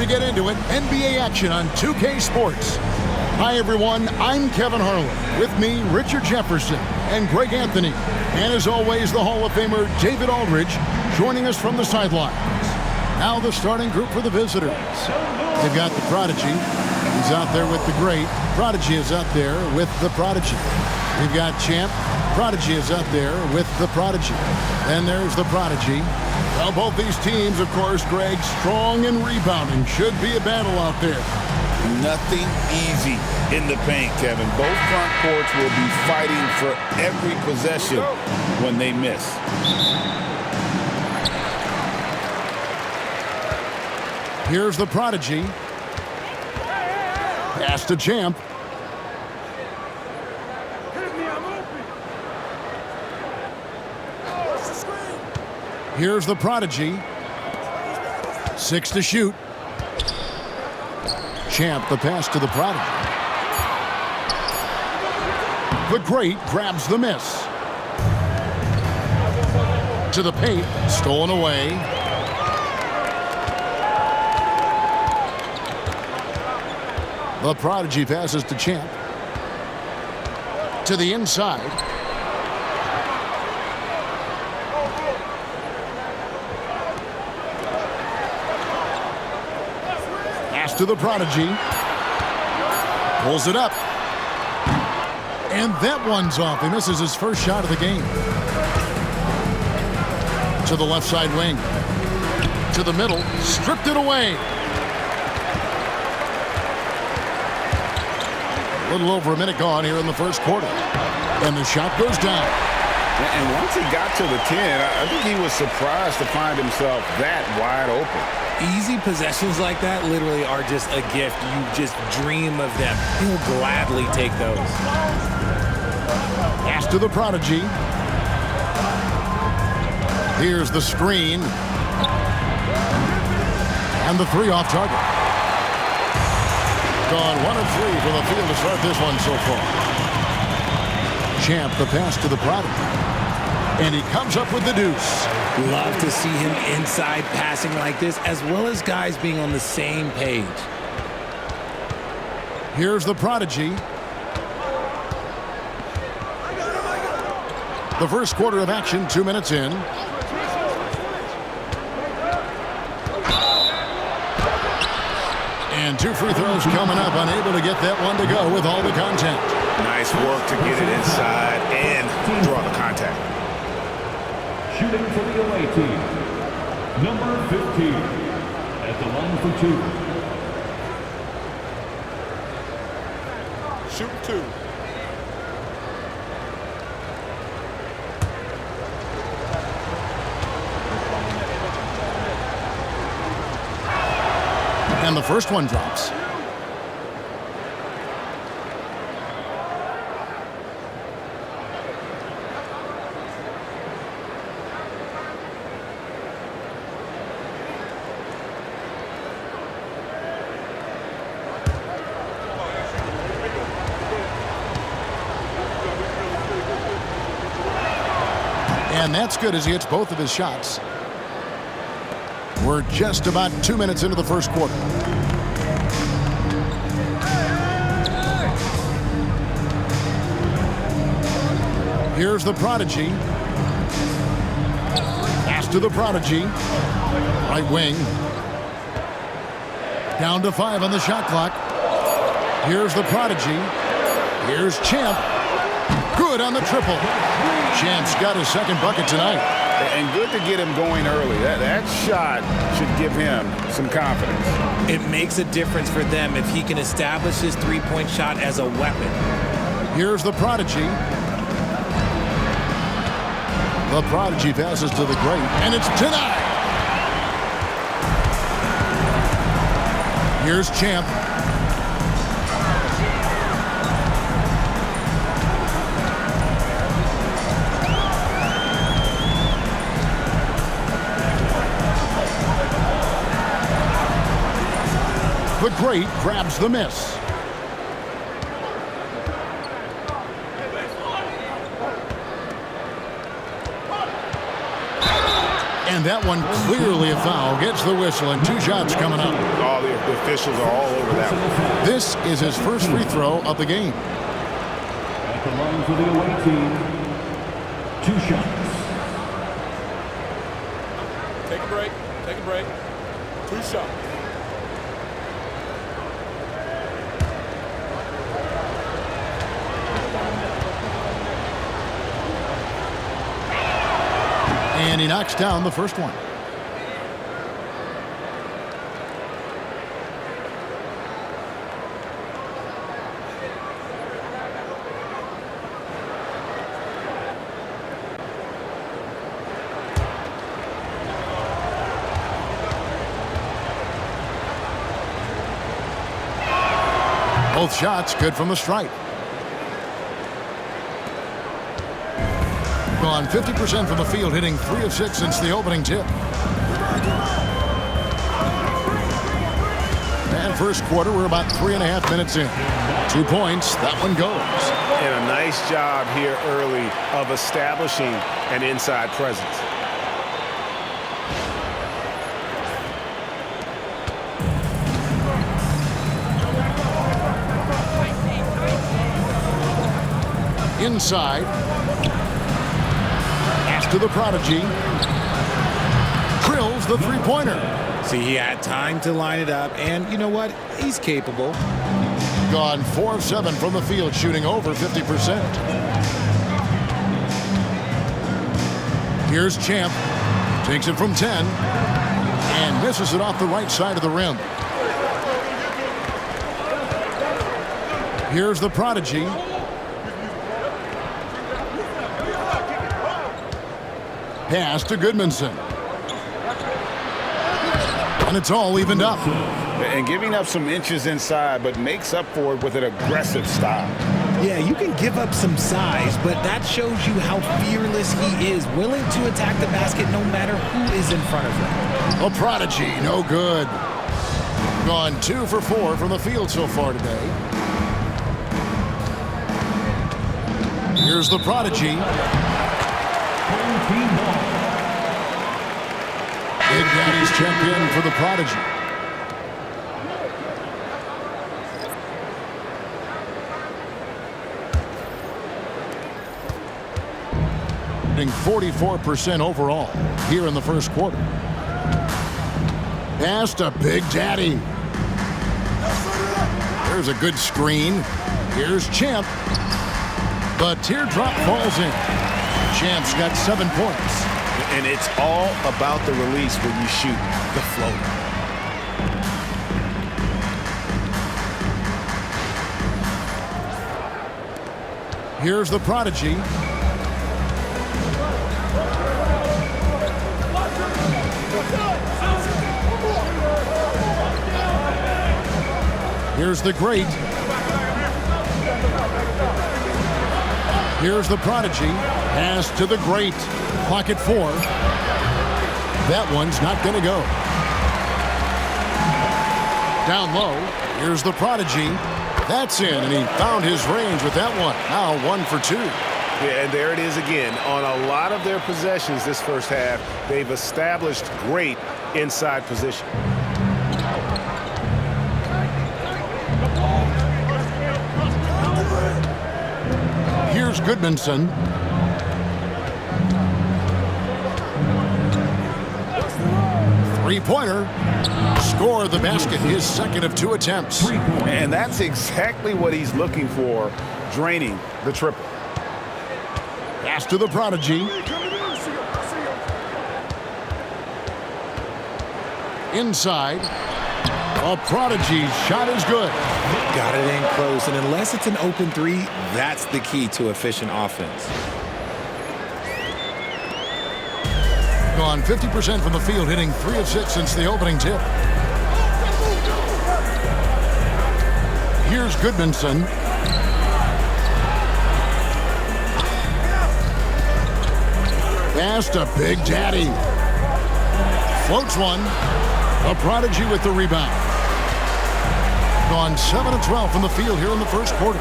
to get into it. NBA action on 2K Sports. Hi, everyone. I'm Kevin Harlan. With me, Richard Jefferson and Greg Anthony. And as always, the Hall of Famer David Aldridge joining us from the sidelines. Now the starting group for the visitors. They've got the Prodigy. He's out there with the Great. Prodigy is out there with the Prodigy. We've got Champ. Prodigy is out there with the Prodigy. Then there's the Prodigy. Well, both these teams, of course, Greg, strong and rebounding. Should be a battle out there. Nothing easy in the paint, Kevin. Both front courts will be fighting for every possession when they miss. Here's the Prodigy. Pass to Champ. Here's the Prodigy. 6 to shoot. Champ, the pass to the Prodigy. The Great grabs the miss. To the paint, stolen away. The Prodigy passes to Champ. To the inside. Pass to the Prodigy. Pulls it up. And that one's off. He misses his first shot of the game. To the left side wing. To the middle. Stripped it away. A little over a minute gone here in the first quarter. And the shot goes down. And once he got to the 10, I think he was surprised to find himself that wide open. Easy possessions like that literally are just a gift. You just dream of them. He'll gladly take those. Pass to the Prodigy. Here's the screen. And the 3 off target. Gone 1 of 3 for the field to start this one so far. Champ, the pass to the Prodigy. And he comes up with the deuce. Love to see him inside passing like this, as well as guys being on the same page. Here's the Prodigy. The first quarter of action, 2 minutes in. And 2 free throws coming up, unable to get that one to go with all the contact. Nice work to get it inside and draw the contact. Shooting for the away team, number 15, at the line for 2. Shoot 2. And the first one drops. And that's good as he hits both of his shots. We're just about 2 minutes into the first quarter. Here's the Prodigy. Pass to the Prodigy. Right wing. Down to 5 on the shot clock. Here's the Prodigy. Here's Champ. Good on the triple. Champ's got his second bucket tonight. And good to get him going early. That shot should give him some confidence. It makes a difference for them if he can establish his three-point shot as a weapon. Here's the Prodigy. The Prodigy passes to the Great, and it's denied. Here's Champ. The Great grabs the miss. And that one clearly a foul. Gets the whistle and 2 shots coming up. Oh, officials are all over that one. This is his first free throw of the game. At the line for the away team, 2 shots. Take a break. Take a break. 2 shots. And he knocks down the first one. Both shots good from the stripe. Gone 50% from the field, hitting 3 of 6 since the opening tip. And first quarter, we're about 3.5 minutes in. 2 points, that one goes. And a nice job here early of establishing an inside presence. Inside. Pass to the prodigy. Drills the three-pointer. See, he had time to line it up, and you know what? He's capable. Gone 4 of 7 from the field, shooting over 50%. Here's Champ. Takes it from 10 and misses it off the right side of the rim. Here's the prodigy. Pass to Goodmanson. And it's all evened up. And giving up some inches inside, but makes up for it with an aggressive style. Yeah, you can give up some size, but that shows you how fearless he is, willing to attack the basket no matter who is in front of him. A prodigy, no good. Gone 2 for 4 from the field so far today. Here's the prodigy. Big Daddy's checked in for the prodigy. Shooting 44% overall here in the first quarter. Pass to Big Daddy. There's a good screen. Here's Champ. The teardrop falls in. Champ's got 7 points. And it's all about the release when you shoot the floater. Here's the prodigy. Here's the great. Here's the prodigy. Pass to the great. Clock at 4. That one's not going to go. Down low. Here's the prodigy. That's in, and he found his range with that one. Now 1 for 2. Yeah, and there it is again. On a lot of their possessions this first half, they've established great inside position. Here's Goodmanson. Three-pointer. Score the basket, his second of 2 attempts. And that's exactly what he's looking for, draining the triple. Pass to the prodigy. Inside. A prodigy's shot is good. Got it in close, and unless it's an open 3, that's the key to efficient offense. Gone 50% from the field, hitting 3 of 6 since the opening tip. Here's Goodmanson. Pass to Big Daddy. Floats one. A prodigy with the rebound. Gone 7 of 12 from the field here in the first quarter.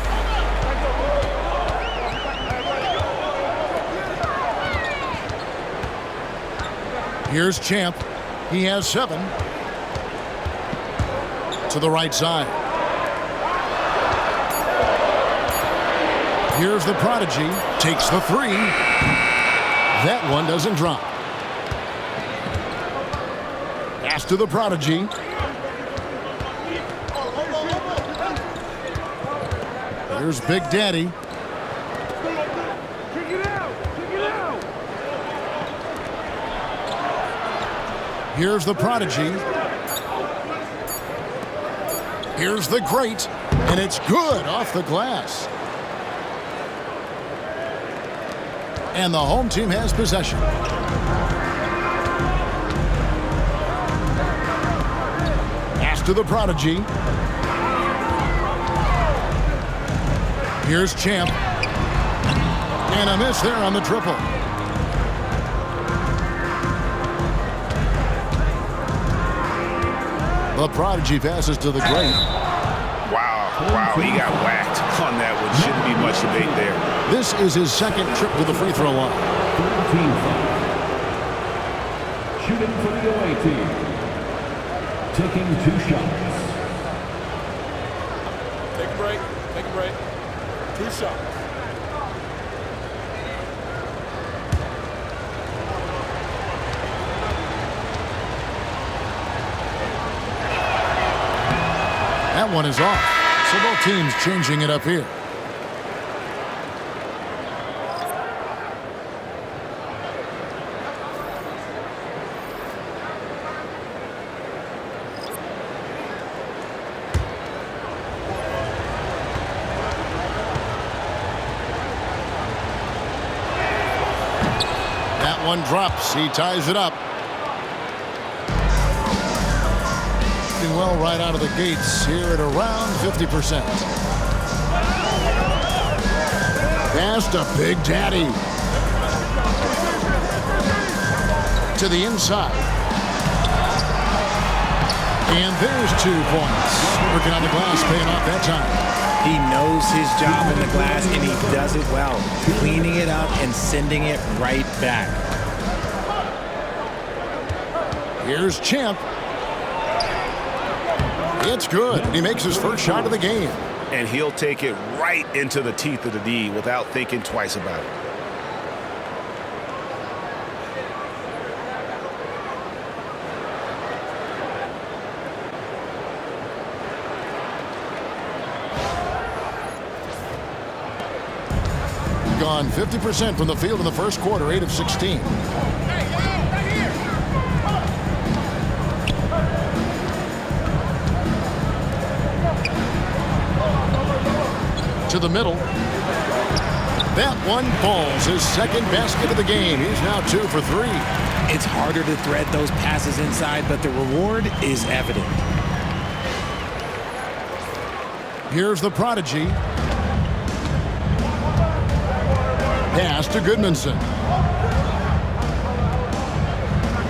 Here's Champ. He has 7. to the right side. Here's the prodigy. Takes the three. That one doesn't drop. Pass to the prodigy. Here's Big Daddy. Here's the prodigy. Here's the great, and it's good off the glass. And the home team has possession. Pass to the prodigy. Here's Champ. And a miss there on the triple. The prodigy passes to the great. Wow, he got whacked on that one. Shouldn't be much debate there. This is his second trip to the free throw line. Shooting for the away team. Taking 2 shots. Take a break. Take a break. 2 shots. That one is off. So both teams changing it up here. That one drops. He ties it up. Well, right out of the gates here at around 50%. Pass to Big Daddy. To the inside. And there's 2 points. Working on the glass, paying off that time. He knows his job in the glass, and he does it well. Cleaning it up and sending it right back. Here's Champ. It's good. He makes his first shot of the game. And he'll take it right into the teeth of the D without thinking twice about it. Gone 50% from the field in the first quarter, 8 of 16. To the middle. That one falls. His second basket of the game. He's now 2 for 3. It's harder to thread those passes inside, but the reward is evident. Here's the prodigy. Pass to Goodmanson.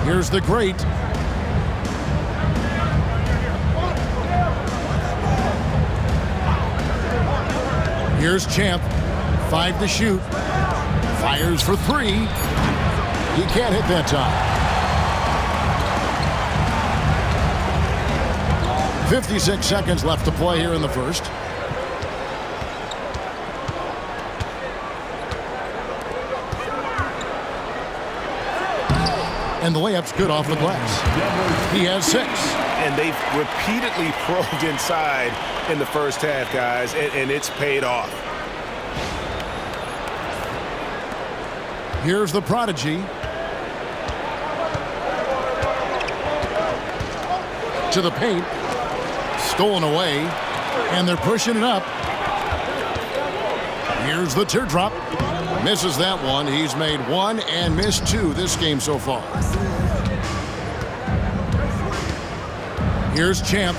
Here's the great. Here's Champ. 5 to shoot. Fires for 3. He can't hit that time. 56 seconds left to play here in the first. And the layup's good off the glass. He has 6. And they've repeatedly probed inside in the first half, guys, and it's paid off. Here's the prodigy. To the paint. Stolen away. And they're pushing it up. Here's the teardrop. Misses that one. He's made 1 and missed 2 this game so far. Here's Champ.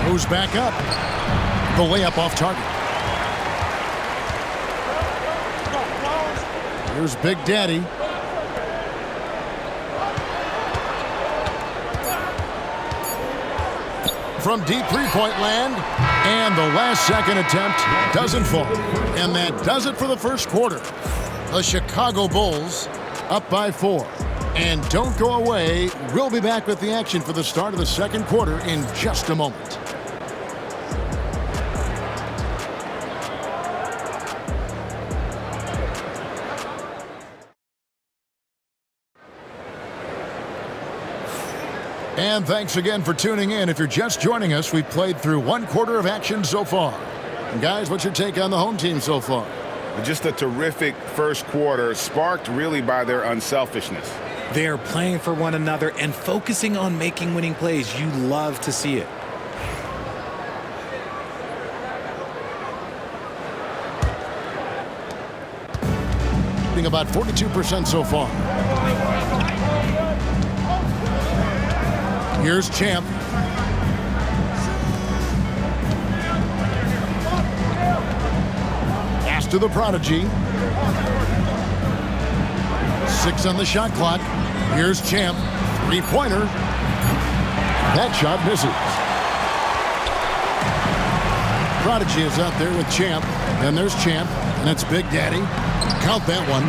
Goes back up. The layup off target. Here's Big Daddy. From deep three-point land. And the last second attempt doesn't fall. And that does it for the first quarter. The Chicago Bulls up by 4. And don't go away. We'll be back with the action for the start of the second quarter in just a moment. And thanks again for tuning in. If you're just joining us, we've played through one quarter of action so far. And guys, what's your take on the home team so far? Just a terrific first quarter, sparked really by their unselfishness. They are playing for one another and focusing on making winning plays. You love to see it. Being about 42% so far. Here's Champ. Pass to the prodigy. 6 on the shot clock. Here's Champ. Three-pointer. That shot misses. Prodigy is out there with Champ. And there's Champ. And it's Big Daddy. Count that one.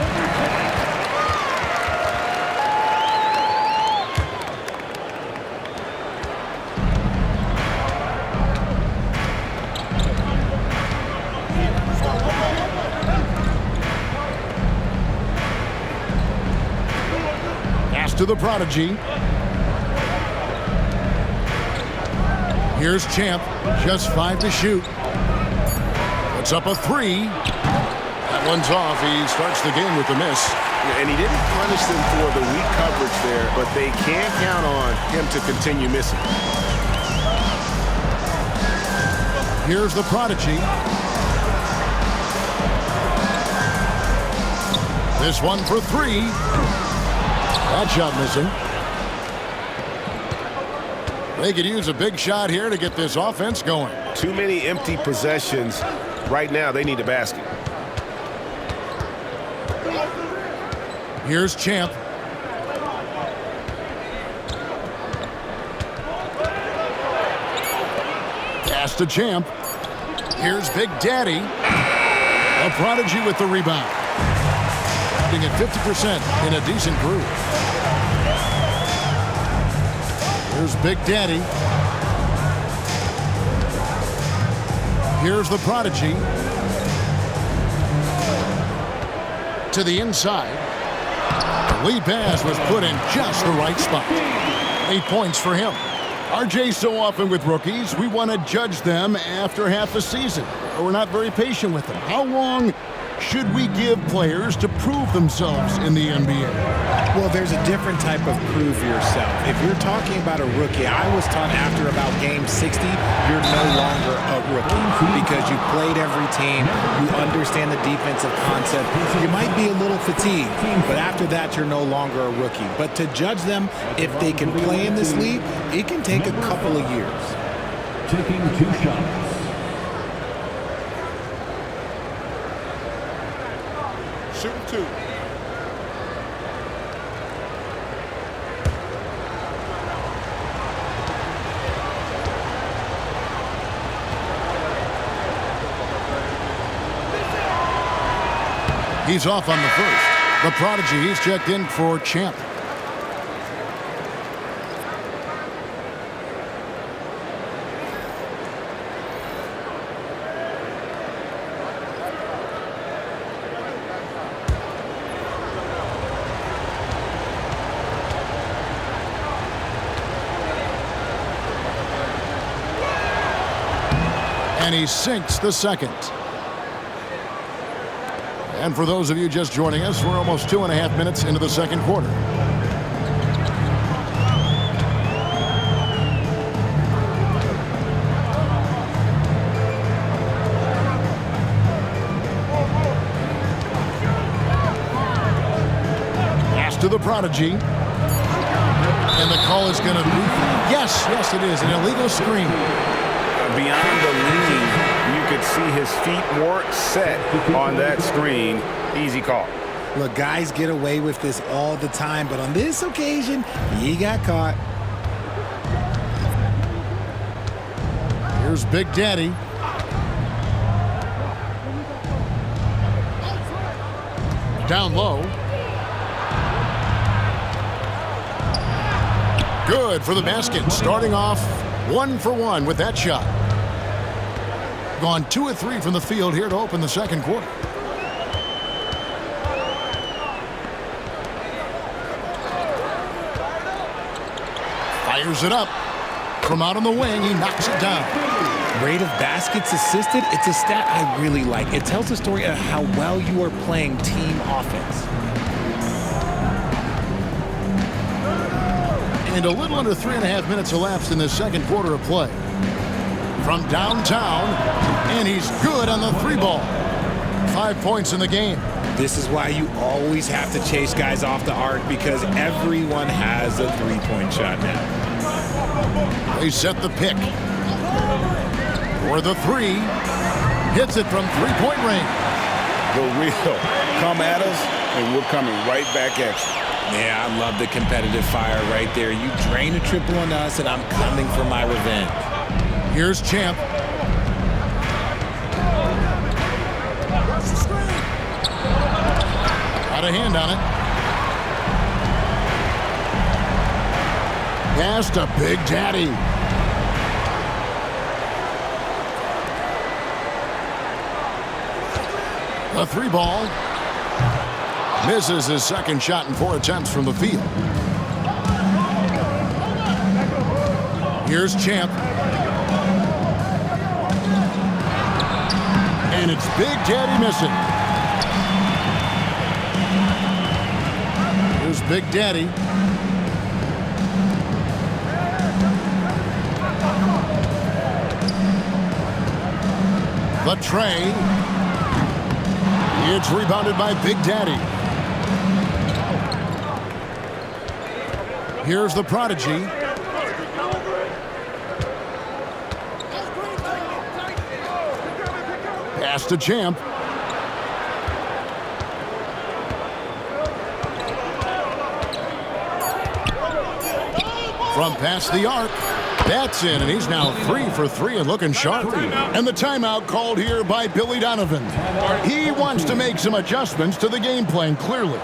To the prodigy. Here's Champ. Just 5 to shoot. Puts up a 3. That one's off. He starts the game with a miss. And he didn't punish them for the weak coverage there, but they can't count on him to continue missing. Here's the prodigy. This one for 3. That shot missing. They could use a big shot here to get this offense going. Too many empty possessions. Right now, they need a basket. Here's Champ. Pass to Champ. Here's Big Daddy. A prodigy with the rebound. At 50% in a decent groove. Here's Big Daddy. Here's the prodigy. To the inside. The lead pass was put in just the right spot. 8 points for him. RJ, so often with rookies, we want to judge them after half a season. We're not very patient with them. How long should we give players to prove themselves in the NBA? Well, there's a different type of prove yourself. If you're talking about a rookie, I was taught after about game 60, you're no longer a rookie because you played every team, you understand the defensive concept. You might be a little fatigued, but after that, you're no longer a rookie. But to judge them, if they can play in this league, it can take a couple of years. Taking 2 shots. Shooting 2. He's off on the first. The prodigy, he's checked in for Champ. And he sinks the second. And for those of you just joining us, we're almost 2.5 minutes into the second quarter. Pass to the prodigy. And the call is going to be, yes, it is, an illegal screen. Beyond the lean, you could see his feet weren't set on that screen. Easy call. Look, guys get away with this all the time, but on this occasion, he got caught. Here's Big Daddy. Down low. Good for the basket. Starting off 1 for 1 with that shot. Gone 2 of 3 from the field here to open the second quarter. Fires it up. From out on the wing, he knocks it down. Rate of baskets assisted, it's a stat I really like. It tells the story of how well you are playing team offense. And a little under 3.5 minutes elapsed in this second quarter of play. From downtown, and he's good on the 3-ball. 5 points in the game. This is why you always have to chase guys off the arc, because everyone has a 3-point shot now. They set the pick. For the 3. Hits it from 3-point range. The real. Come at us, and we're coming right back at you. Yeah, I love the competitive fire right there. You drain a triple on us, and I'm coming for my revenge. Here's Champ. Got a hand on it. Pass to Big Daddy. The 3-ball. Misses his second shot in 4 attempts from the field. Here's Champ. And it's Big Daddy missing. Here's Big Daddy. The tray. It's rebounded by Big Daddy. Here's the prodigy. Pass to Champ. From past the arc. That's in, and he's now 3 for 3 and looking sharp. And the timeout called here by Billy Donovan. He wants to make some adjustments to the game plan, clearly.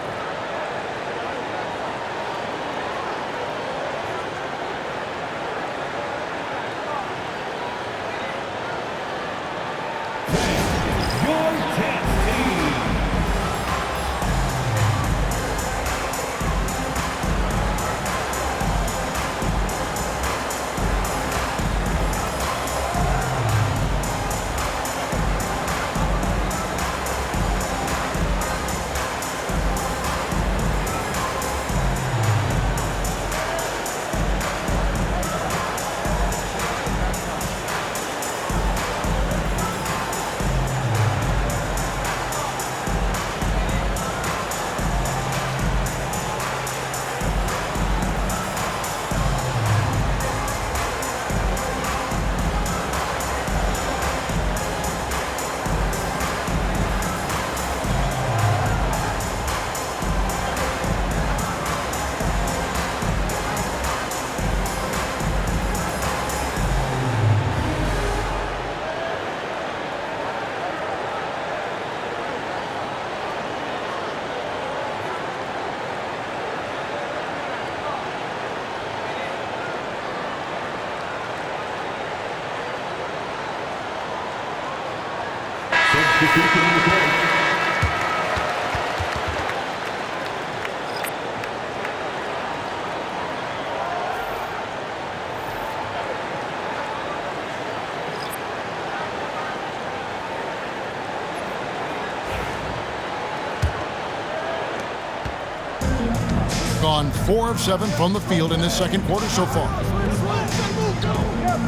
Gone 4 of 7 from the field in this second quarter so far.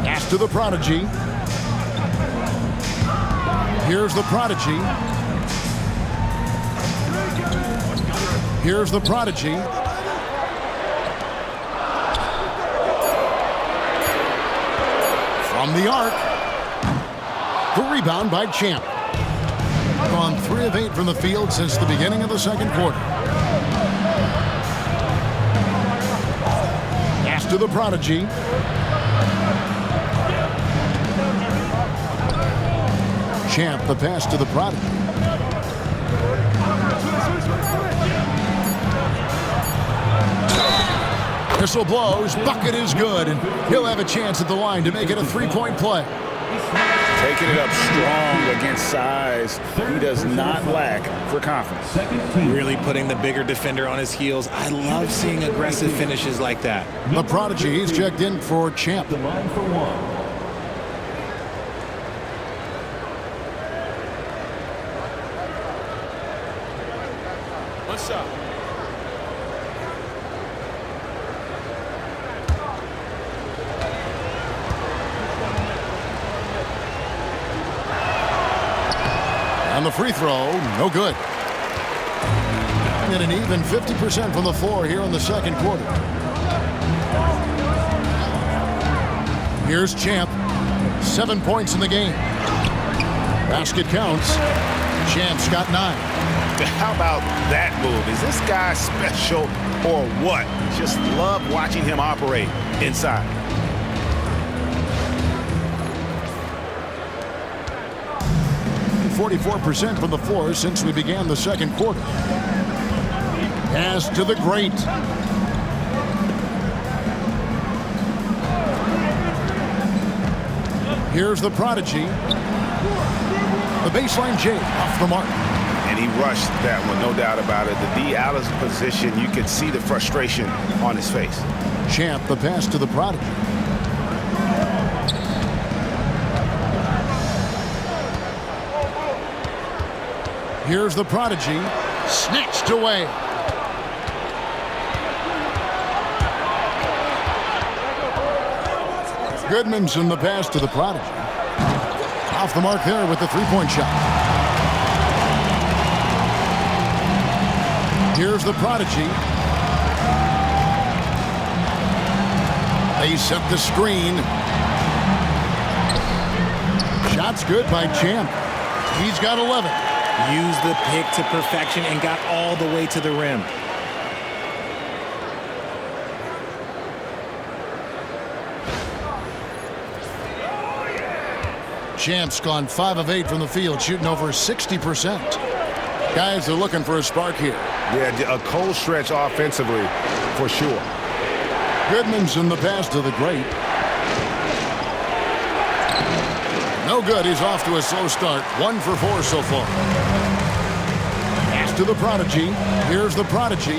Pass to the prodigy. Here's the prodigy. Here's the prodigy. From the arc. The rebound by Champ. Gone 3 of 8 from the field since the beginning of the second quarter. Pass to the prodigy. Champ, the pass to the prodigy. To Whistle blows, bucket is good, and he'll have a chance at the line to make it a three-point play. Taking it up strong against size. He does not lack for confidence. Really putting the bigger defender on his heels. I love seeing aggressive finishes like that. The prodigy, he's checked in for Champ. The line for one. One shot. On the free throw, no good. And an even 50% from the floor here in the second quarter. Here's Champ. 7 points in the game. Basket counts. Champ's got 9. How about that move? Is this guy special or what? Just love watching him operate inside. .44% from the floor since we began the second quarter. Pass to the great. Here's the prodigy. The baseline J off the mark. And he rushed that one, no doubt about it. The D out of position, you could see the frustration on his face. Champ, the pass to the prodigy. Here's the prodigy, snatched away. Goodmanson, the pass to the prodigy. Off the mark there with the three-point shot. Here's the prodigy. They set the screen. Shot's good by Champ. He's got 11. Used the pick to perfection and got all the way to the rim. Champ's gone 5 of 8 from the field, shooting over 60%. Guys are looking for a spark here. Yeah, a cold stretch offensively, for sure. Goodmanson, the pass to the great. No good. He's off to a slow start. 1 for 4 so far. Pass to the prodigy. Here's the prodigy.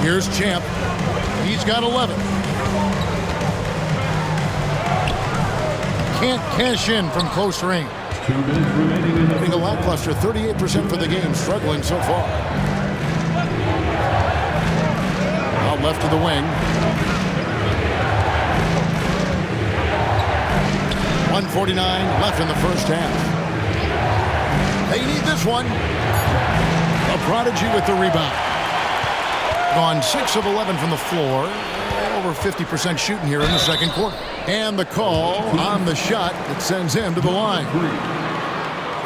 Here's Champ. He's got 11. Can't cash in from close range. 2 minutes remaining in the Having a lackluster 38% for the game, struggling so far. Out left to the wing. 1:49 left in the first half. They need this one. A prodigy with the rebound. Gone 6 of 11 from the floor. Over 50% shooting here in the second quarter. And the call on the shot that sends him to the line.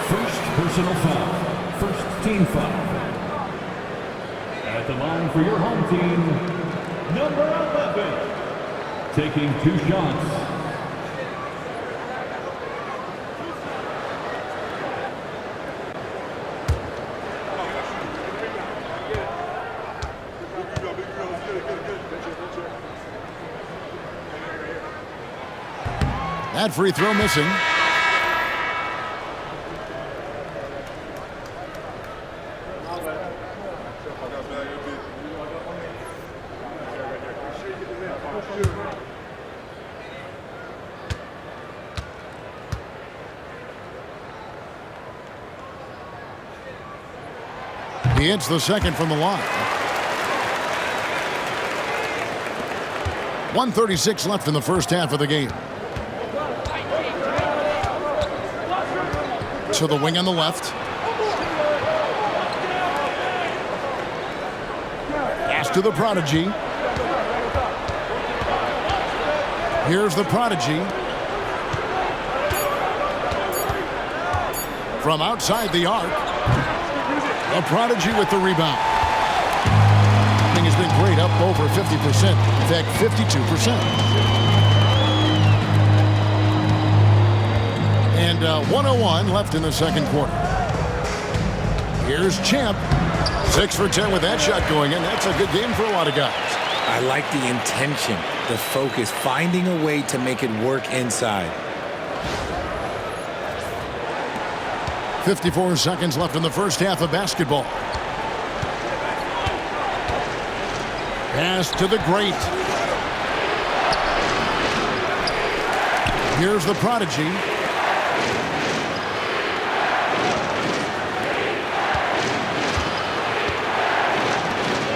first personal foul. First team foul. At the line for your home team, number 11. Taking 2 shots. That free throw missing. He hits the second from the line. 1:36 left in the first half of the game. To the wing on the left. Pass to the prodigy. Here's the prodigy. From outside the arc. A prodigy with the rebound. Thing has been great, up over 50%. In fact, 52%. And 1:01 left in the second quarter. Here's Champ. 6 for 10 with that shot going in. That's a good game for a lot of guys. I like the intention, the focus, finding a way to make it work inside. 54 seconds left in the first half of basketball. Pass to the great. Here's the prodigy.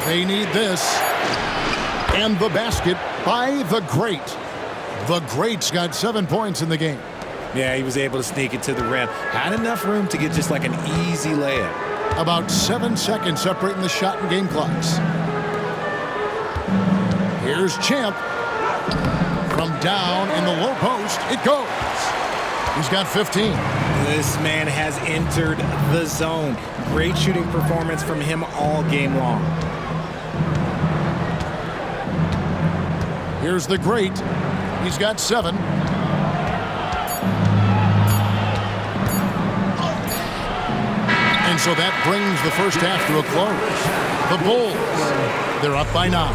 They need this. And the basket by the great. The great's got 7 points in the game. Yeah, he was able to sneak it to the rim. Had enough room to get just like an easy layup. About 7 seconds separating the shot and game clocks. Here's Champ. From down in the low post, it goes. He's got 15. This man has entered the zone. Great shooting performance from him all game long. Here's the great. He's got 7. And so that brings the first half to a close. The Bulls, they're up by 9.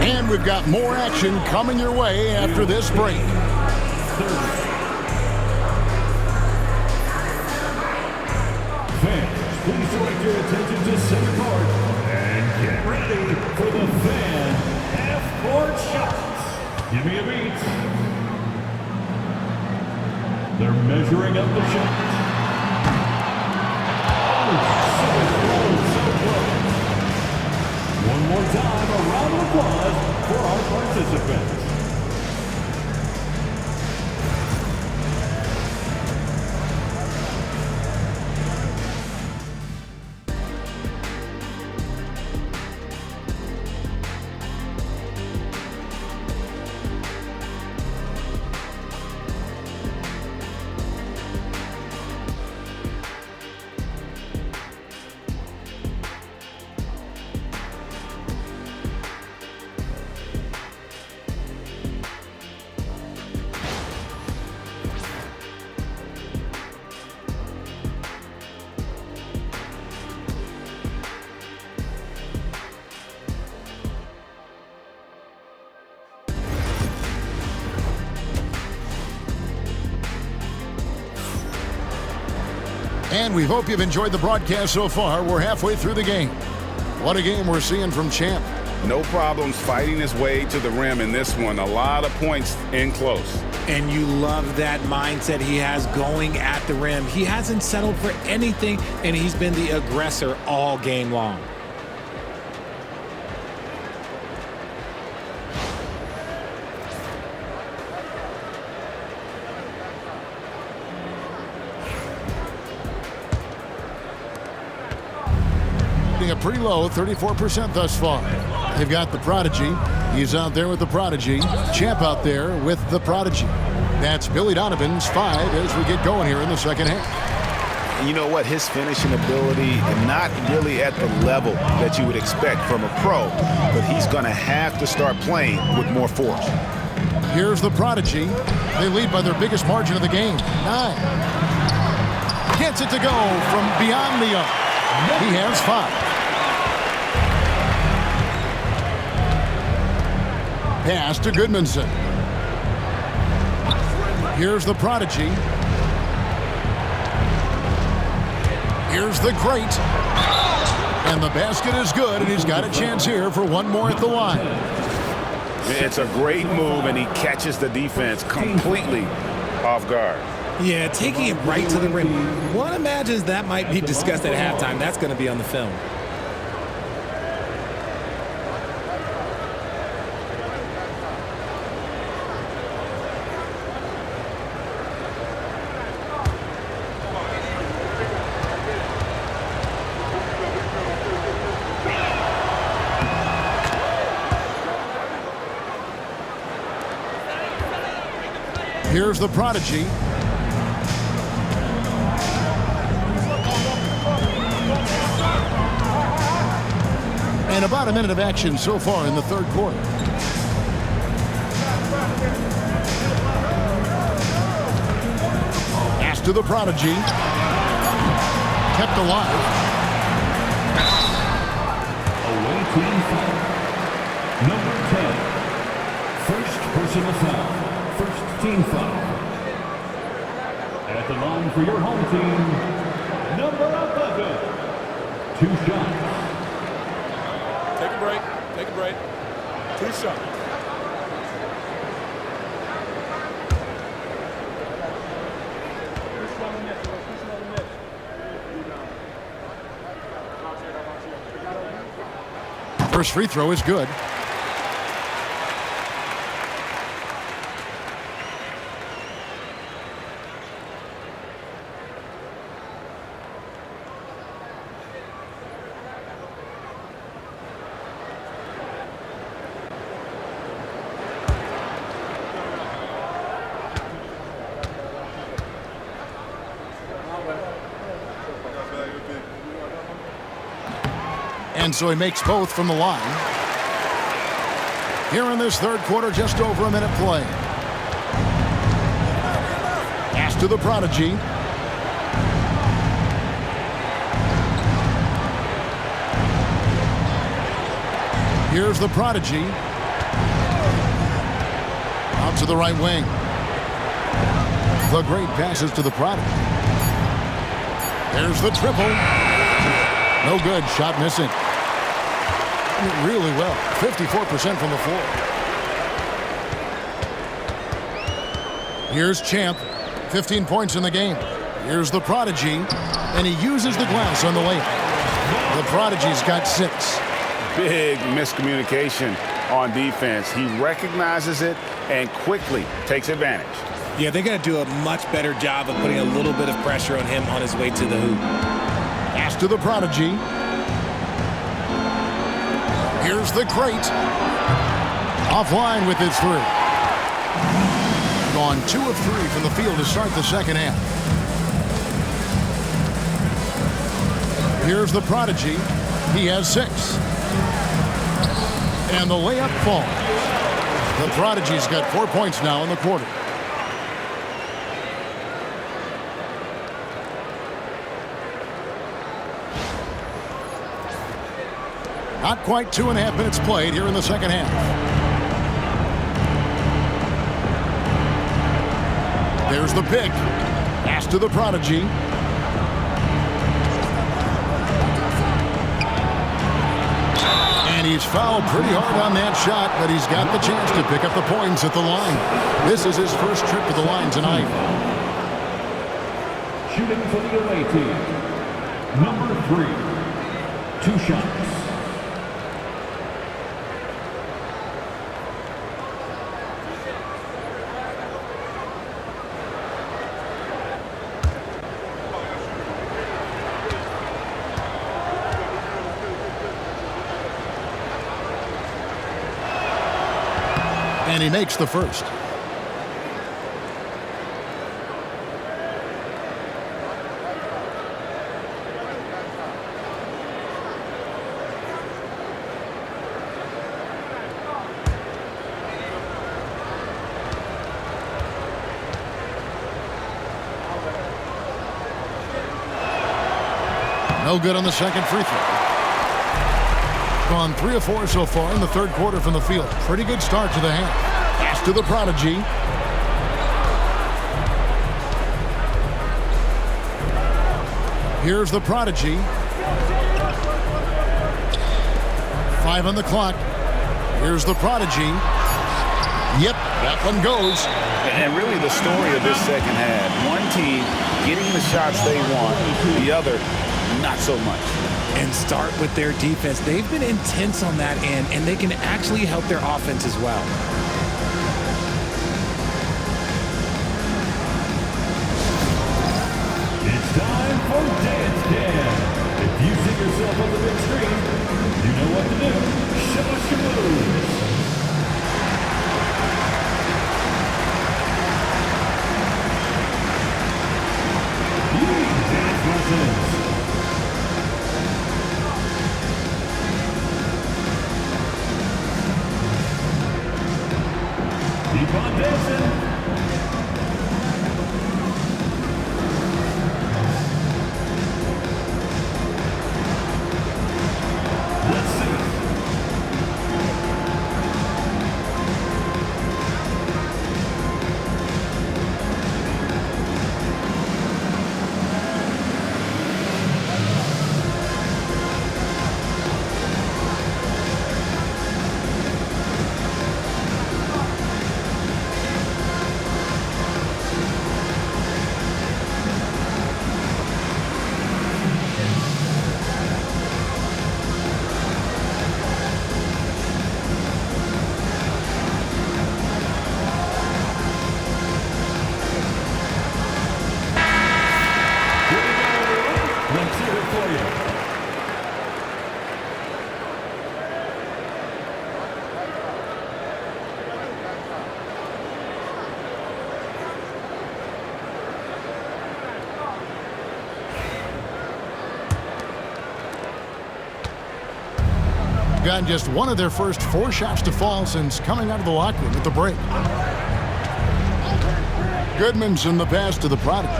And we've got more action coming your way after this break. Fans, please direct your attention to center court and get ready for the fan half-court shots. Give me a beat. They're measuring up the shots. One more time, a round of applause for our participants. And we hope you've enjoyed the broadcast so far. We're halfway through the game. What a game we're seeing from Champ. No problems fighting his way to the rim in this one. A lot of points in close. And you love that mindset he has going at the rim. He hasn't settled for anything, and he's been the aggressor all game long. A pretty low 34% thus far. They've got the prodigy. He's out there with the prodigy. Champ out there with the prodigy. That's Billy Donovan's 5 as we get going here in the second half. You know what? His finishing ability is not really at the level that you would expect from a pro, but he's going to have to start playing with more force. Here's the prodigy. They lead by their biggest margin of the game, 9. Gets it to go from beyond the arc. He has 5. Pass to Goodmanson. Here's the prodigy. Here's the great. And the basket is good, and he's got a chance here for one more at the line. It's a great move, and he catches the defense completely off guard. Yeah, taking it right to the rim. One imagines that might be discussed at halftime. That's going to be on the film. Here's the prodigy. And about a minute of action so far in the third quarter. Pass to the prodigy. Kept alive. team foul. Number 10. First personal foul. First team foul. At the line for your home team, number 11. 2 shots. Take a break. Take a break. 2 shots. First free throw is good. And so he makes both from the line. Here in this third quarter, just over a minute play. Pass to the prodigy. Here's the prodigy. Out to the right wing. The great passes to the prodigy. There's the triple. No good. Shot missing. Really well. 54% from the floor. Here's Champ. 15 points in the game. Here's the prodigy. And he uses the glass on the layup. The prodigy's got 6. Big miscommunication on defense. He recognizes it and quickly takes advantage. Yeah, they're going to do a much better job of putting a little bit of pressure on him on his way to the hoop. Pass to the prodigy. Here's the crate. Offline with his 3. Gone 2 of 3 from the field to start the second half. Here's the prodigy. He has 6. And the layup falls. The prodigy's got 4 points now in the quarter. Not quite 2.5 minutes played here in the second half. There's the pick. Pass to the prodigy. And he's fouled pretty hard on that shot, but he's got the chance to pick up the points at the line. This is his first trip to the line tonight. Shooting for the away team, number 3. 2 shots. And he makes the first. No good on the second free throw. Gone 3 of 4 so far in the third quarter from the field. Pretty good start to the half. Pass to the prodigy. Here's the prodigy. 5 on the clock. Here's the prodigy. Yep, that one goes. And really the story of this second half. One team getting the shots they want, the other not so much. And start with their defense. They've been intense on that end, and they can actually help their offense as well. It's time for Dance Cam. If you see yourself on the big screen, you know what to do. Show us your moves. You need dance lessons. Keep on dancing. Let's see. Gotten just one of their first 4 shots to fall since coming out of the locker room at the break. Goodmanson the pass to the Prodigy.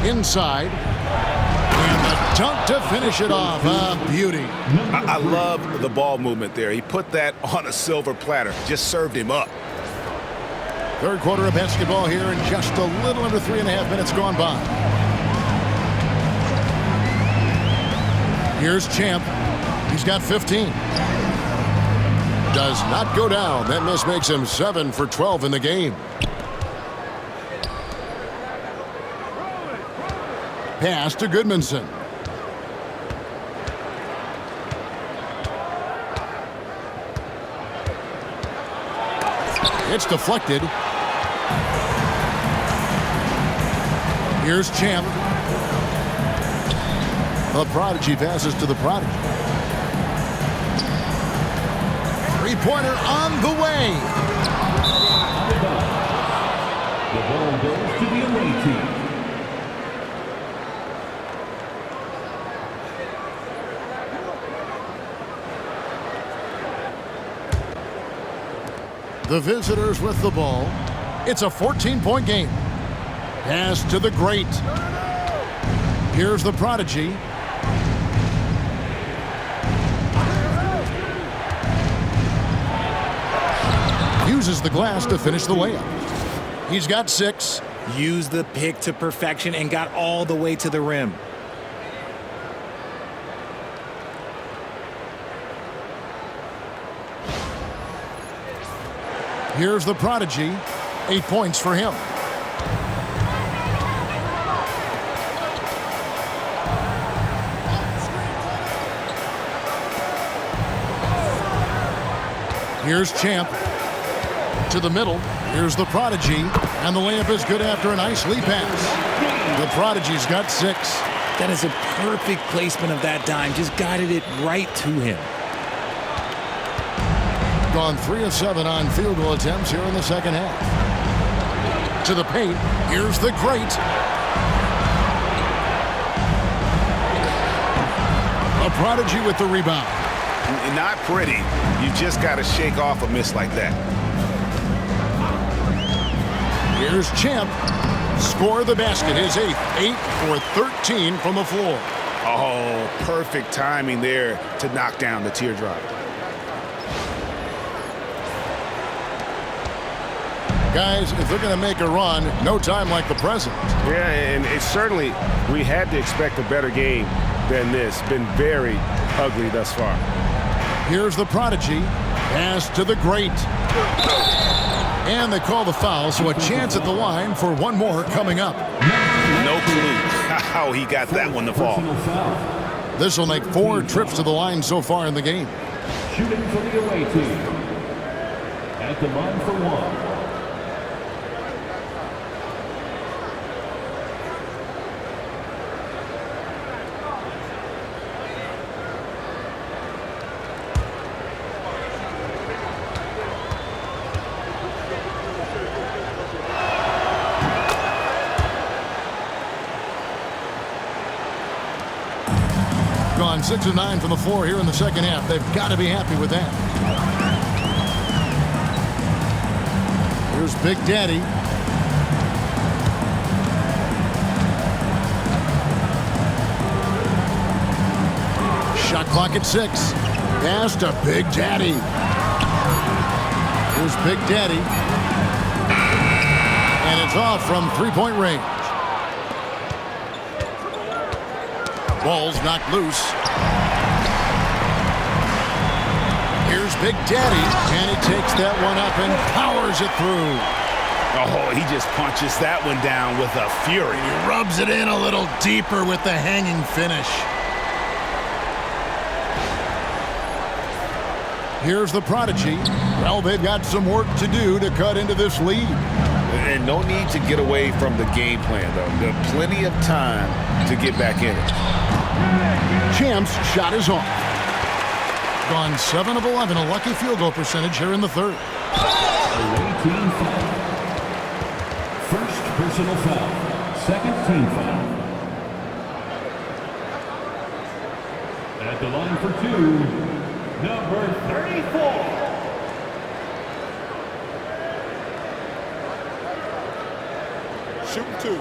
Inside. And the dunk to finish it off. A beauty. I love the ball movement there. He put that on a silver platter. Just served him up. Third quarter of basketball here and just a little under 3.5 minutes gone by. Here's Champ. He's got 15. Does not go down. That miss makes him 7 for 12 in the game. Pass to Goodmanson. It's deflected. Here's Champ. The Prodigy passes to the Prodigy. Three-pointer on the way. The ball goes to the away team. The visitors with the ball. It's a 14-point game. Pass to the great. Here's the Prodigy. Uses the glass to finish the layup. He's got 6. Used the pick to perfection and got all the way to the rim. Here's the Prodigy. 8 points for him. Here's Champ. To the middle. Here's the Prodigy. And the layup is good after a nice lead pass. The Prodigy's got 6. That is a perfect placement of that dime. Just guided it right to him. Gone 3 of 7 on field goal attempts here in the second half. To the paint. Here's the great. A Prodigy with the rebound. Not pretty. You just got to shake off a miss like that. Here's Champ. Score the basket. His 8th. 8 for 13 from the floor. Oh, perfect timing there to knock down the teardrop. Guys, if they're going to make a run, no time like the present. Yeah, and it's certainly, we had to expect a better game than this. Been very ugly thus far. Here's the Prodigy. Pass to the great. And they call the foul, so a chance at the line for one more coming up. No clue how he got that one to fall. This will make 4 trips to the line so far in the game. Shooting for the away team. At the line for 1. Gone 6 of 9 from the floor here in the second half. They've got to be happy with that. Here's Big Daddy. Shot clock at 6. Pass to Big Daddy. Here's Big Daddy. And it's off from three-point range. Ball's knocked loose. Here's Big Daddy, and he takes that one up and powers it through. Oh, he just punches that one down with a fury. He rubs it in a little deeper with the hanging finish. Here's the Prodigy. Well, they've got some work to do to cut into this lead. And no need to get away from the game plan, though. There's plenty of time to get back in it. Champ's shot is off. Gone 7 of 11, a lucky field goal percentage here in the third. Away team foul. First personal foul. Second team foul. At the line for 2. Number 34. Shooting 2.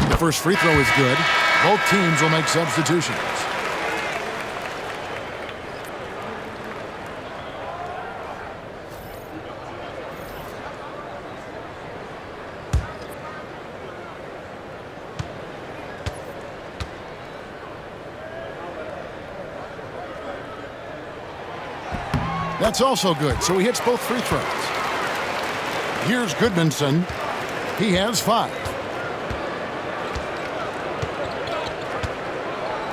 The first free throw is good. Both teams will make substitutions. That's also good, so he hits both free throws. Here's Goodmanson. He has 5.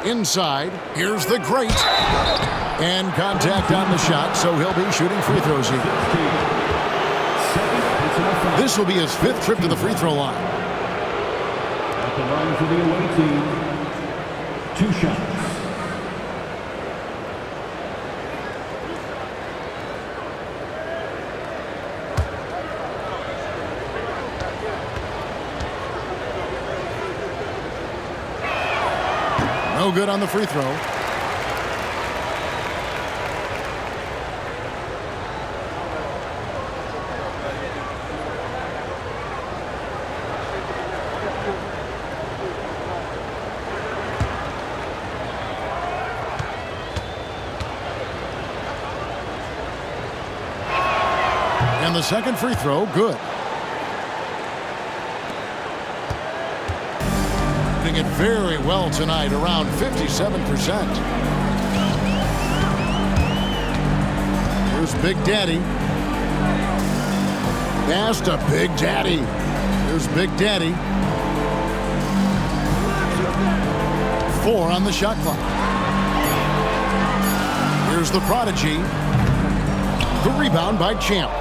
Inside, here's the great. And contact on the shot, so he'll be shooting free throws here. This will be his 5th trip to the free throw line. At the line for the away team, 2 shots. No good on the free throw. And the second free throw, good. It very well tonight, around 57%. Here's Big Daddy. Pass to Big Daddy. Here's Big Daddy. 4 on the shot clock. Here's the prodigy. The rebound by Champ.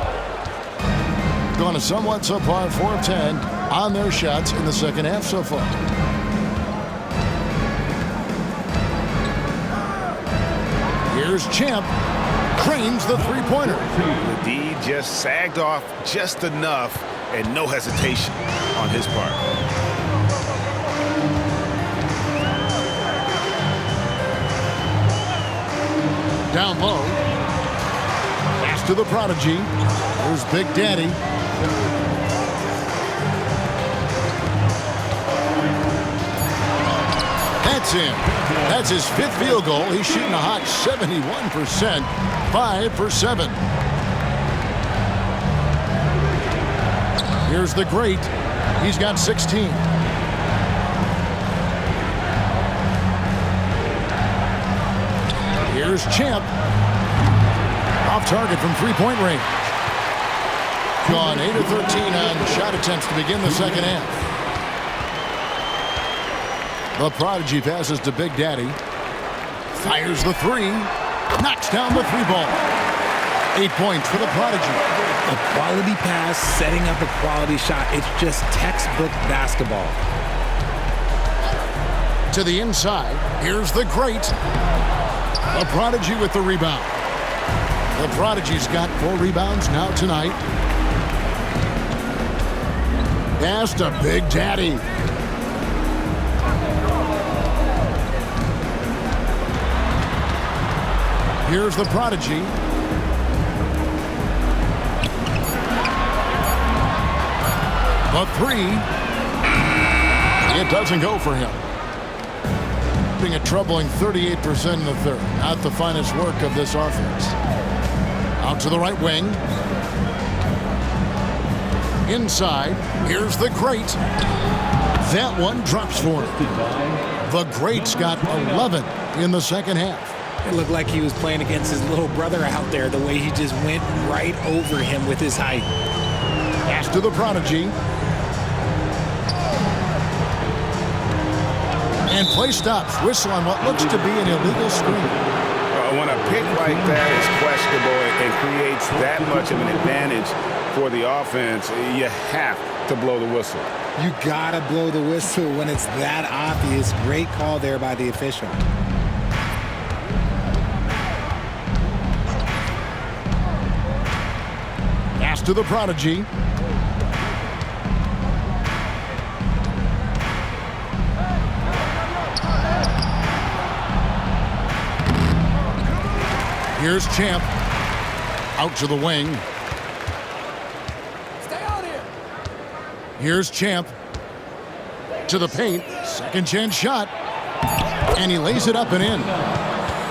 Gone a somewhat subpar 4 of 10 on their shots in the second half so far. Here's Champ. Cranes the three-pointer. The D just sagged off just enough and no hesitation on his part. Down low. Pass to the prodigy. Here's Big Daddy. That's in. That's his 5th field goal. He's shooting a hot 71%. 5 for 7. Here's the great. He's got 16. Here's Champ. Off target from three-point range. Gone 8 of 13 on shot attempts to begin the second half. The prodigy passes to Big Daddy. Fires the 3. Knocks down the 3 ball. 8 points for the prodigy. A quality pass, setting up a quality shot. It's just textbook basketball. To the inside. Here's the great. The prodigy with the rebound. The prodigy's got 4 rebounds now tonight. Pass to Big Daddy. Here's the prodigy. The 3. It doesn't go for him. Being a troubling 38% in the third. Not the finest work of this offense. Out to the right wing. Inside. Here's the great. That one drops for him. The great's got 11 in the second half. It looked like he was playing against his little brother out there, the way he just went right over him with his height. Pass to the prodigy. And play stops. Whistle on what looks to be an illegal screen. When a pick like that is questionable and creates that much of an advantage for the offense, you have to blow the whistle. You gotta blow the whistle when it's that obvious. Great call there by the official. Pass to the prodigy. Here's Champ. Out to the wing. Stay out here. Here's Champ. To the paint. Second chance shot. And he lays it up and in.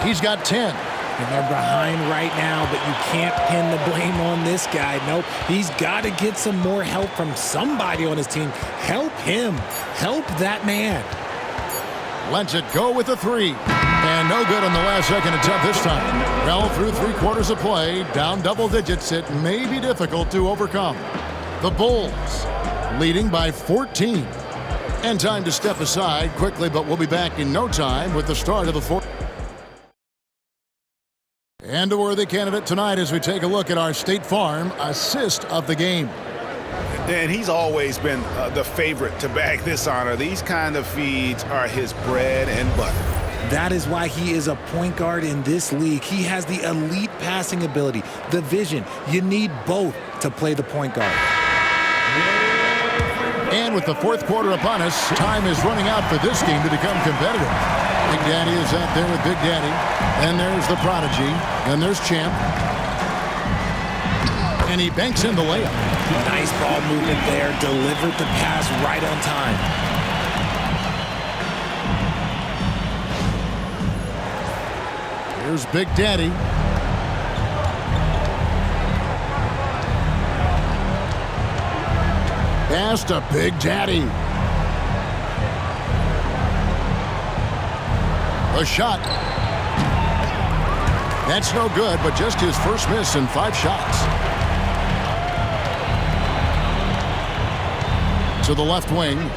He's got 10. And they're behind right now, but you can't pin the blame on this guy. Nope, he's got to get some more help from somebody on his team. Help him. Help that man. Lets it go with a three. And no good on the last second attempt this time. Well, through 3/4 of play, down double digits, it may be difficult to overcome. The Bulls leading by 14. And time to step aside quickly, but we'll be back in no time with the start of the fourth. And a worthy candidate tonight as we take a look at our State Farm assist of the game. And he's always been the favorite to bag this honor. These kind of feeds are his bread and butter. That is why he is a point guard in this league. He has the elite passing ability, the vision. You need both to play the point guard. And with the fourth quarter upon us, time is running out for this game to become competitive. Big Daddy is out there with Big Daddy. Then there's the prodigy. Then there's Champ. And he banks in the layup. Nice ball movement there. Delivered the pass right on time. Here's Big Daddy. Pass to Big Daddy. A shot. That's no good, but just his first miss in 5 shots. To the left wing.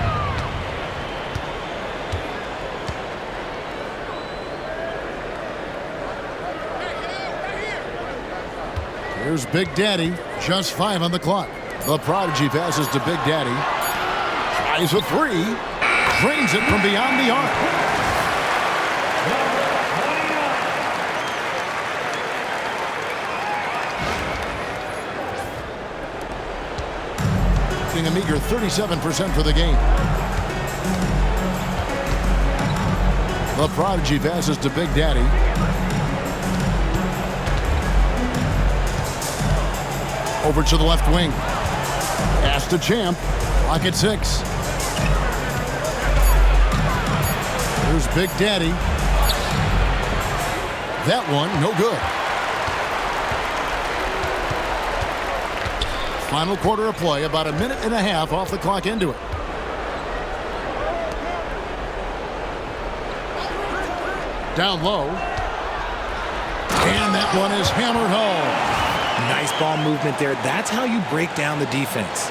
Here's Big Daddy. Just 5 on the clock. The prodigy passes to Big Daddy. Tries a three. Drains it from beyond the arc. A meager 37% for the game. The prodigy passes to Big Daddy. Over to the left wing. Pass to Champ. Clock at 6. Here's Big Daddy. That one, no good. Final quarter of play, about a minute and a half off the clock into it. Down low. And that one is hammered home. Nice ball movement there. That's how you break down the defense.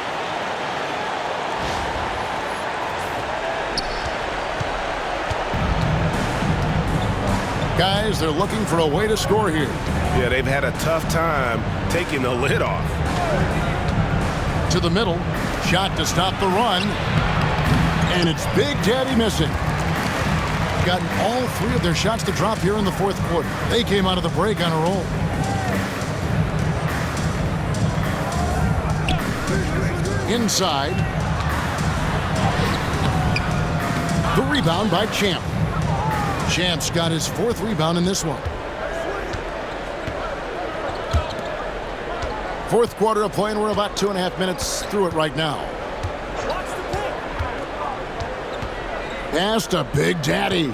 Guys, they're looking for a way to score here. Yeah, they've had a tough time taking the lid off. To the middle. Shot to stop the run. And it's Big Daddy missing. Gotten all 3 of their shots to drop here in the fourth quarter. They came out of the break on a roll. Inside. The rebound by Champ. Champ's got his 4th rebound in this one. Fourth quarter of play, and we're about 2.5 minutes through it right now. Pass to Big Daddy.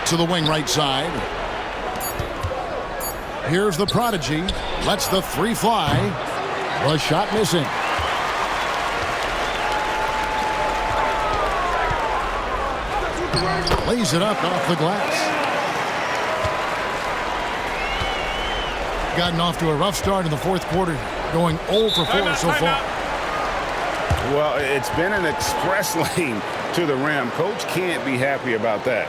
To the wing right side. Here's the prodigy. Lets the 3 fly. The shot missing. Lays it up off the glass. Gotten off to a rough start in the fourth quarter, going 0 for 4 so far. Well, it's been an express lane to the rim. Coach can't be happy about that.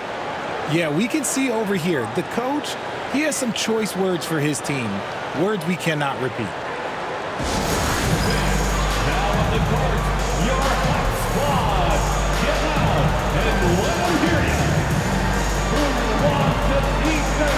Yeah, we can see over here, the coach, he has some choice words for his team. Words we cannot repeat. Now on the court, your hot squad. Get out and let them hear you. Who wants to beat them?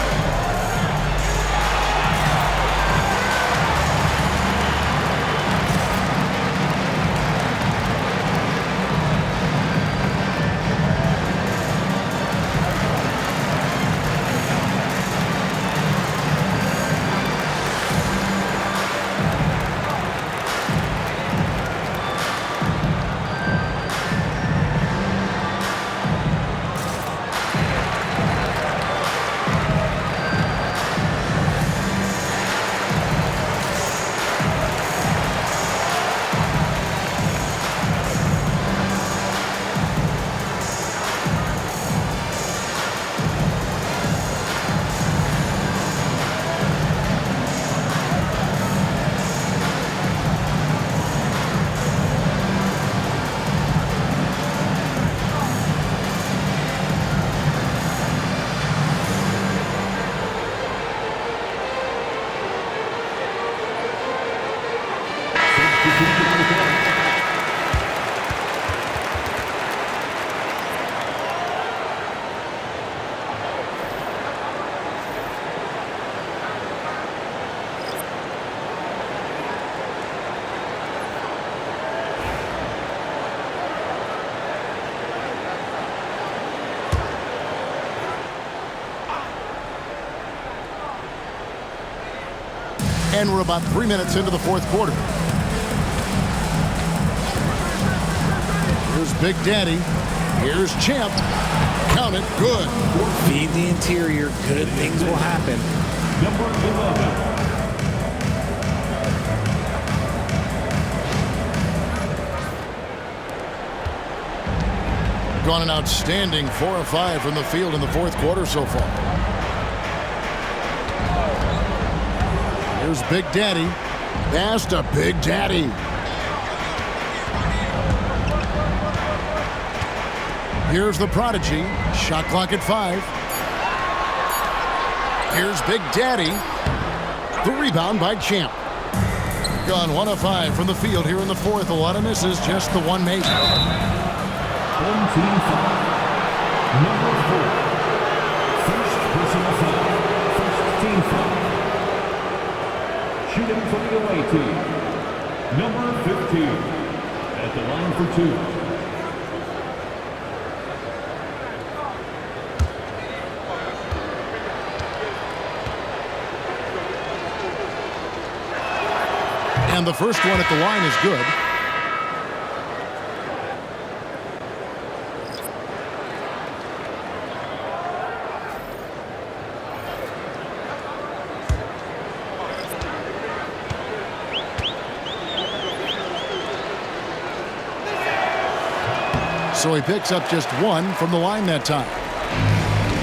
And we're about 3 minutes into the fourth quarter. Here's Big Daddy. Here's Champ. Count it. Good. Feed the interior. Good things will happen. Number 11. Gone an outstanding 4 of 5 from the field in the fourth quarter so far. Here's Big Daddy. Pass to Big Daddy. Here's the prodigy. Shot clock at 5. Here's Big Daddy. The rebound by Champ. Gone 1 of 5 from the field here in the fourth. A lot of misses, just the one make. Home team foul. Number 4. First personal foul. First team foul. Shooting for the away team. Number 15. At the line for 2. And the first one at the line is good. So he picks up just 1 from the line that time.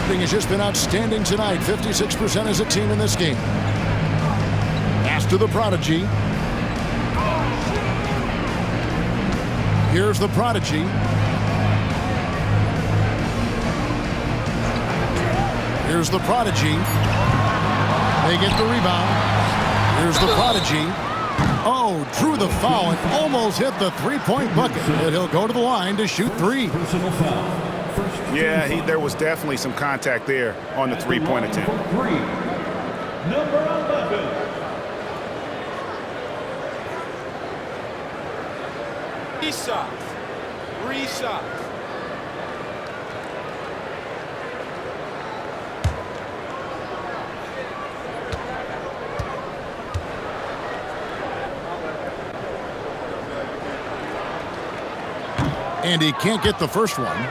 Shooting has just been outstanding tonight. 56% as a team in this game. Pass to the prodigy. Here's the prodigy. Here's the prodigy. They get the rebound. Here's the prodigy. Oh, drew the foul and almost hit the three-point bucket. And he'll go to the line to shoot 3. Personal foul. First Yeah, there was definitely some contact there on the three-point attempt. Number 11. Shots. 3 shots. And he can't get the first one.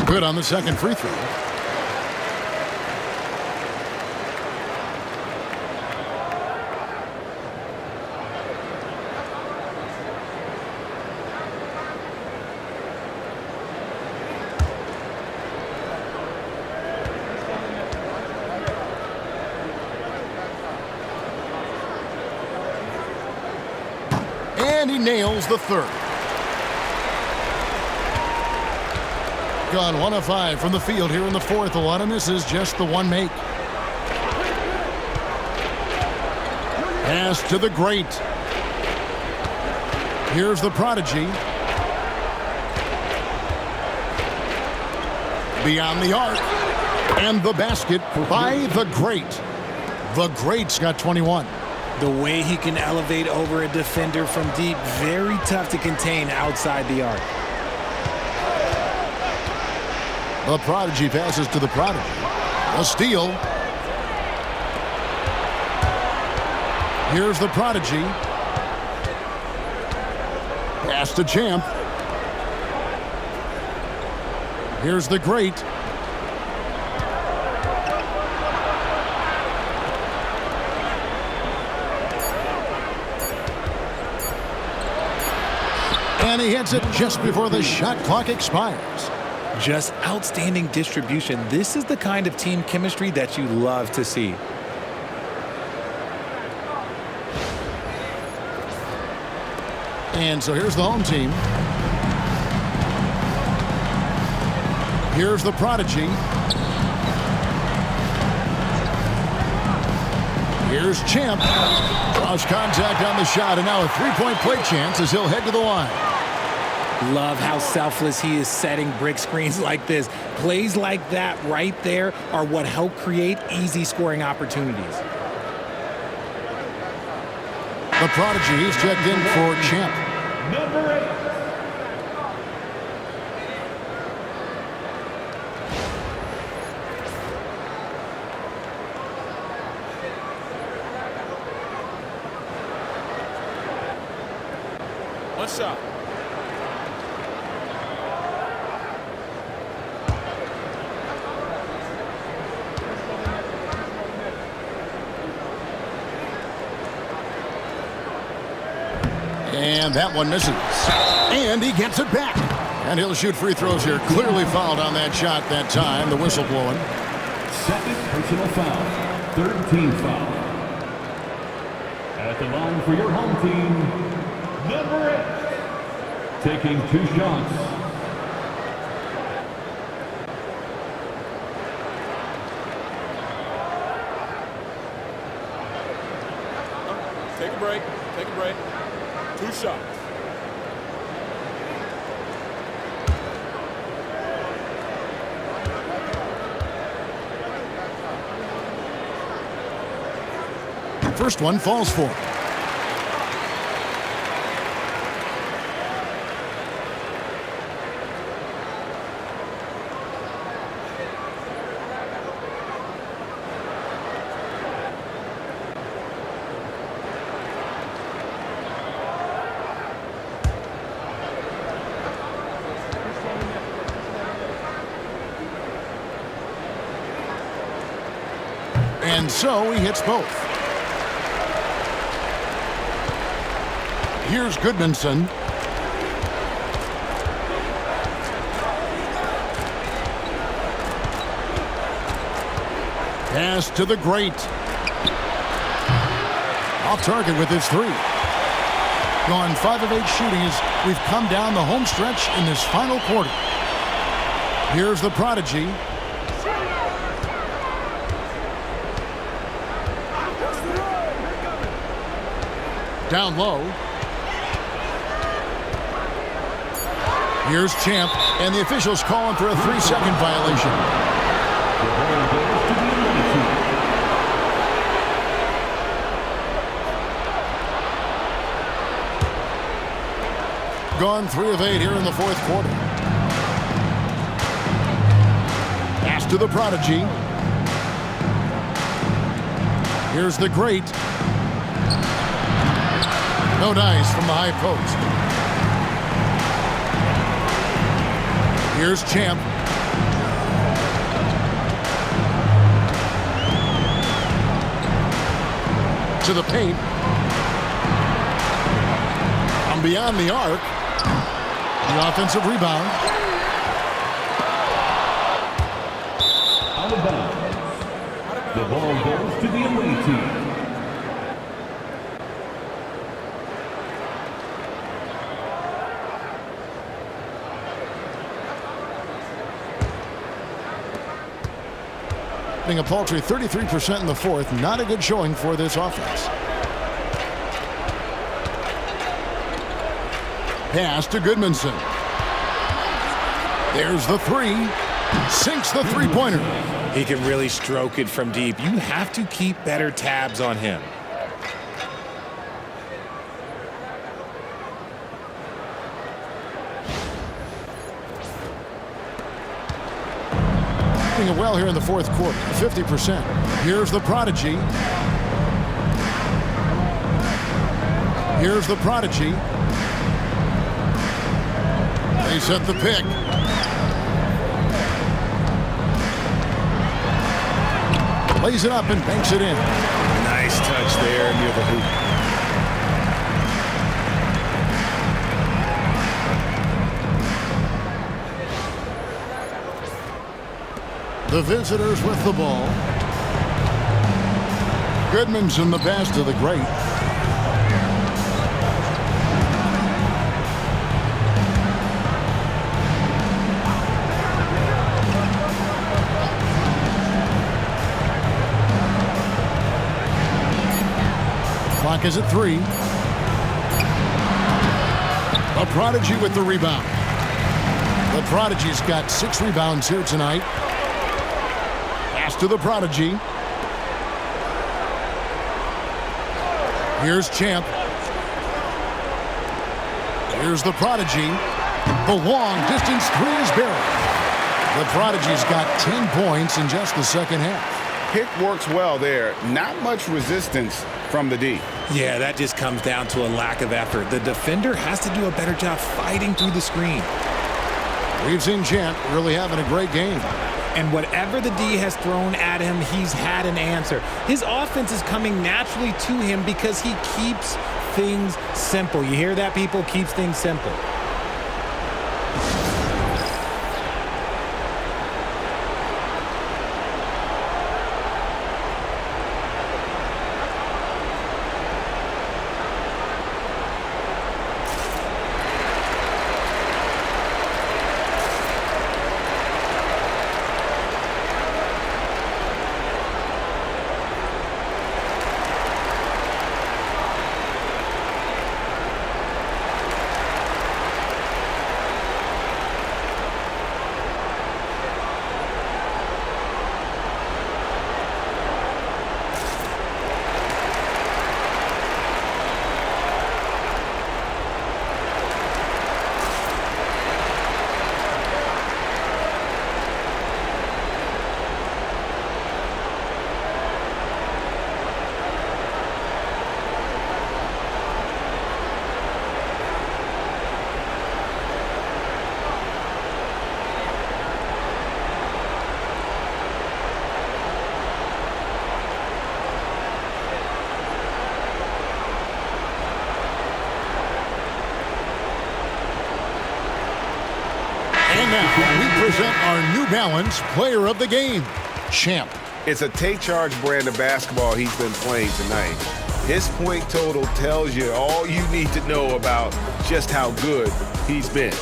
Good on the second free throw. And he nails the third. Gone 1 of 5 from the field here in the fourth. A lot of misses, just the one make. Pass to the great. Here's the prodigy. Beyond the arc. And the basket by the great. The great's got 21. The way he can elevate over a defender from deep, very tough to contain outside the arc. The prodigy passes to the prodigy. A steal. Here's the prodigy. Pass to Champ. Here's the great. And he hits it just before the shot clock expires. Just outstanding distribution. This is the kind of team chemistry that you love to see. And so here's the home team. Here's the prodigy. Here's Champ. Lost contact on the shot, and now a three-point play chance as he'll head to the line. Love how selfless he is setting brick screens like this. Plays like that right there are what help create easy scoring opportunities. The prodigy is checked in for Champ. Number 8. One shot. And that one misses. And he gets it back. And he'll shoot free throws here. Clearly fouled on that shot that time. The whistle blowing. Second personal foul. Third team foul. At the line for your home team, number 8. Taking 2 shots. Take a break. Take a break. 2 shots. First one falls for him. And so he hits both. Here's Goodmanson. Pass to the great. Off target with his 3. Gone 5 of 8 shooting as we've come down the home stretch in this final quarter. Here's the prodigy. Down low. Here's Champ, and the officials calling for a 3-second violation. Gone 3 of 8 here in the fourth quarter. Pass to the prodigy. Here's the great. No dice from the high post. Here's Champ. To the paint. From beyond the arc. The offensive rebound. Out of bounds. The ball goes to the away team. A paltry 33% in the fourth. Not a good showing for this offense. Pass to Goodmanson. There's the 3. Sinks the three-pointer. He can really stroke it from deep. You have to keep better tabs on him. It well here in the fourth quarter, 50%. Here's the prodigy. Here's the prodigy. They set the pick. Lays it up and banks it in. Nice touch there near the hoop. The visitors with the ball. Goodmanson the pass to the great. Clock is at 3. The Prodigy with the rebound. The Prodigy's got 6 rebounds here tonight. Pass to the Prodigy. Here's Champ. Here's the Prodigy. The long distance 3 is buried. The Prodigy's got 10 points in just the second half. Pick works well there. Not much resistance from the D. Yeah, that just comes down to a lack of effort. The defender has to do a better job fighting through the screen. We've seen Champ really having a great game. And whatever the D has thrown at him, he's had an answer. His offense is coming naturally to him because he keeps things simple. You hear that, people? Keeps things simple. And now we present our New Balance Player of the Game, Champ. It's a take-charge brand of basketball he's been playing tonight. His point total tells you all you need to know about just how good he's been.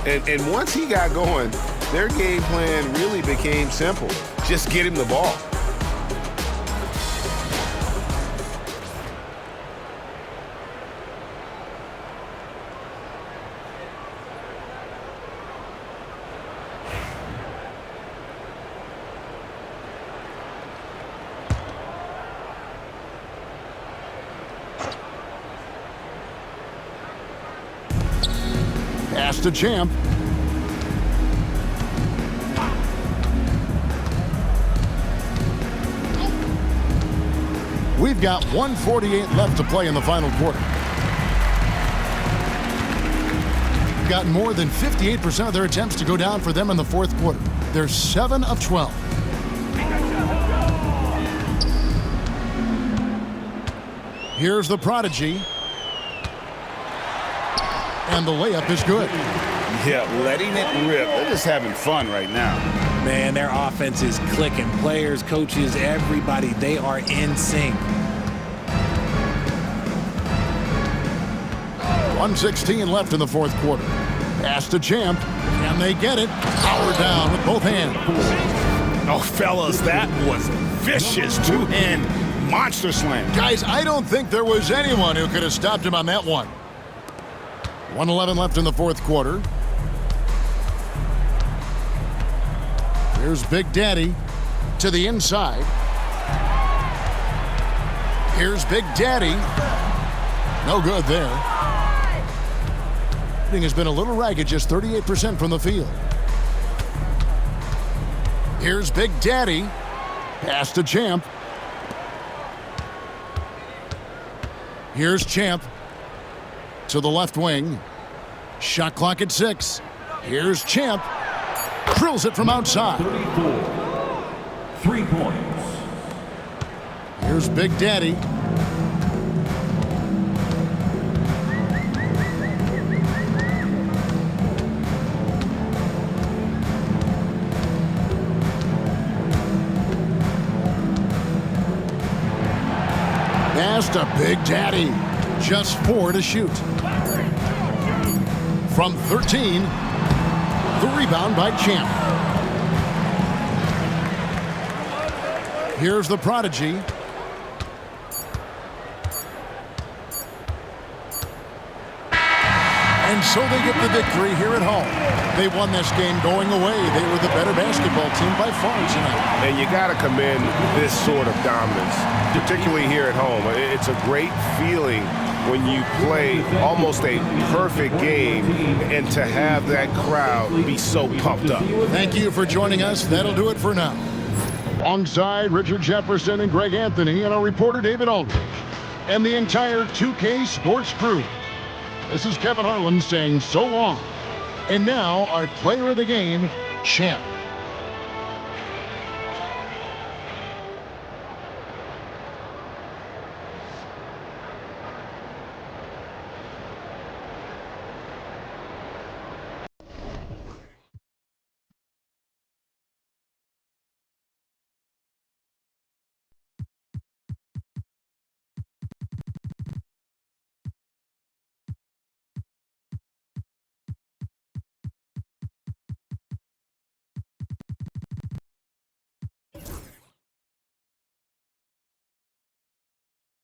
And once he got going, their game plan really became simple. Just get him the ball. Pass to Champ. We've got 1:48 left to play in the final quarter. We've got more than 58% of their attempts to go down for them in the fourth quarter. They're 7 of 12. Here's the Prodigy. And the layup is good. Yeah, letting it rip. They're just having fun right now. Man, their offense is clicking. Players, coaches, everybody, they are in sync. 1:16 left in the fourth quarter. Pass to Champ. Can they get it? Power down with both hands. Oh, fellas, that was vicious two-hand monster slam. Guys, I don't think there was anyone who could have stopped him on that one. 1:11 left in the fourth quarter. Here's Big Daddy to the inside. Here's Big Daddy. No good there. Shooting has been a little ragged, just 38% from the field. Here's Big Daddy. Pass to Champ. Here's Champ to the left wing. Shot clock at 6. Here's Champ. Drills it from outside. 34. 3 points. Here's Big Daddy. Pass to Big Daddy. Just 4 to shoot. From 13, the rebound by Champ. Here's the Prodigy. And so they get the victory here at home. They won this game going away. They were the better basketball team by far tonight. And you got to commend this sort of dominance, particularly here at home. It's a great feeling when you play almost a perfect game and to have that crowd be so pumped up. Thank you for joining us. That'll do it for now. Alongside Richard Jefferson and Greg Anthony and our reporter David Aldridge and the entire 2K Sports crew. This is Kevin Harlan saying so long. And now our player of the game, Champ.